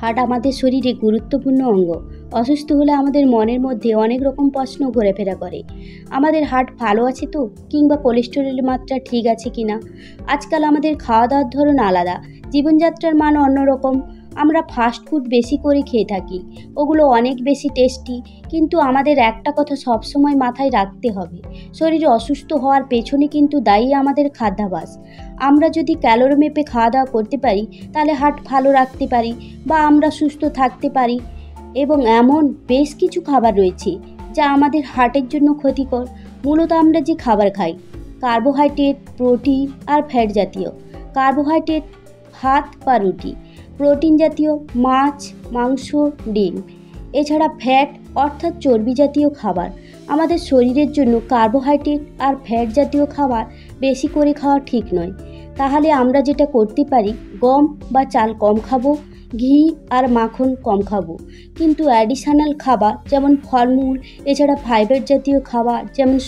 Heart আমাদের শরীরে গুরুত্বপূর্ণ অঙ্গ। অসুস্থ হলে আমাদের মনের মধ্যে অনেক রকম প্রশ্ন ঘোরাফেরা করে। আমাদের হার্ট ভালো আছে তো, কিংবা কোলেস্টেরলের মাত্রা ঠিক আছে কিনা। আজকাল আমাদের খাওয়া দাওয়ার ধরন আলাদা, জীবনযাত্রার মান অন্যরকম। আমরা ফাস্ট ফুড বেশি করে খেয়ে থাকি, ওগুলো অনেক বেশি টেস্টি, কিন্তু আমাদের একটা কথা সবসময় মাথায় রাখতে হবে, শরীরে অসুস্থ হওয়ার পেছনে কিন্তু দায়ী আমাদের খাদ্যাভ্যাস। আমরা যদি ক্যালোরি মেপে খাওয়া দাওয়া করতে পারি, তাহলে হার্ট ভালো রাখতে পারি বা আমরা সুস্থ থাকতে পারি। এবং এমন বেশ কিছু খাবার রয়েছে যা আমাদের হার্টের জন্য ক্ষতিকর। মূলত আমরা যে খাবার খাই, কার্বোহাইড্রেট, প্রোটিন আর ফ্যাট জাতীয়। কার্বোহাইড্রেট ভাত বা রুটি, প্রোটিন জাতীয় মাছ, মাংস, ডিম। এছাড়া ফ্যাট অর্থাৎ চর্বি জাতীয় খাবার। আমাদের শরীরের জন্য কার্বোহাইড্রেট আর ফ্যাট জাতীয় খাবার বেশি করে খাওয়া ঠিক নয়। তাহলে আমরা যেটা করতে পারি, গম বা চাল কম খাবো, ঘি আর মাখন কম খাবো। কিন্তু অ্যাডিশনাল খাবার যেমন ফলমূল, এছাড়া ফাইবার জাতীয় খাবার যেমন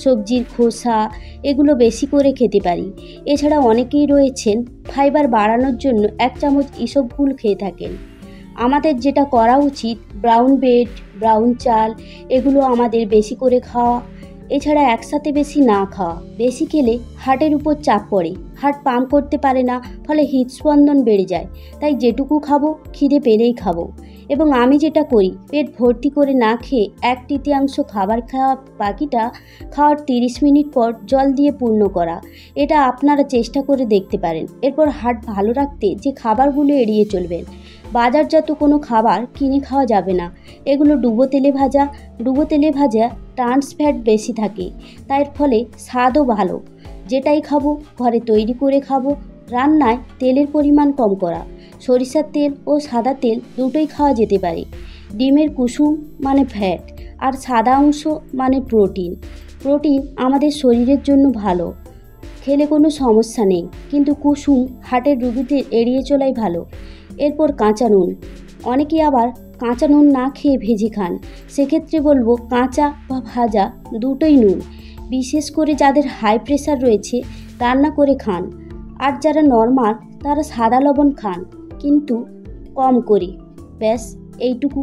সবজির খোসা, এগুলো বেশি করে খেতে পারি। এছাড়া অনেকেই রয়েছেন ফাইবার বাড়ানোর জন্য 1 চামচ ইসবগুল খেয়ে থাকেন। আমাদের যেটা করা উচিত, ব্রাউন ব্রেড, ব্রাউন চাল, এগুলো আমাদের বেশি করে খাওয়া। এছাড়া একসাথে বেশি না খাওয়া। বেশি খেলে হার্টের উপর চাপ পড়ে, হার্ট পাম্প করতে পারে না, ফলে হৃদস্পন্দন বেড়ে যায়। তাই যেটুকু খাবো খিদে পেলেই খাবো। এবং আমি যেটা করি, পেট ভর্তি করে না খেয়ে 1/3 খাবার খাওয়া, বাকিটা খাওয়ার 30 মিনিট পর জল দিয়ে পূর্ণ করা। এটা আপনারা চেষ্টা করে দেখতে পারেন। এরপর হার্ট ভালো রাখতে যে খাবারগুলো এড়িয়ে চলবেন, বাজারজাত কোনো খাবার কিনে খাওয়া যাবে না। এগুলো ডুবো তেলে ভাজা ট্রান্স ফ্যাট বেশি থাকে, তাই ফলে স্বাদও ভালো। যেটাই খাবো ঘরে তৈরি করে খাবো। রান্নায় তেলের পরিমাণ কম করা। সরিষার তেল ও সাদা তেল দুটোই খাওয়া যেতে পারে। ডিমের কুসুম মানে ফ্যাট, আর সাদা অংশ মানে প্রোটিন। প্রোটিন আমাদের শরীরের জন্য ভালো, খেলে কোনো সমস্যা নেই, কিন্তু কুসুম হার্টের রোগীদের এড়িয়ে চলাই ভালো। এরপর কাঁচা নুন। অনেকে আবার কাঁচা নুন না খেয়ে ভেজে খান। সেক্ষেত্রে বলবো, কাঁচা বা ভাজা দুটোই নুন। বিশেষ করে যাদের হাই প্রেশার রয়েছে রান্না করে খান, আর যারা নর্মাল তারা সাদা লবণ খান, কিন্তু কম করে। ব্যাস এইটুকু।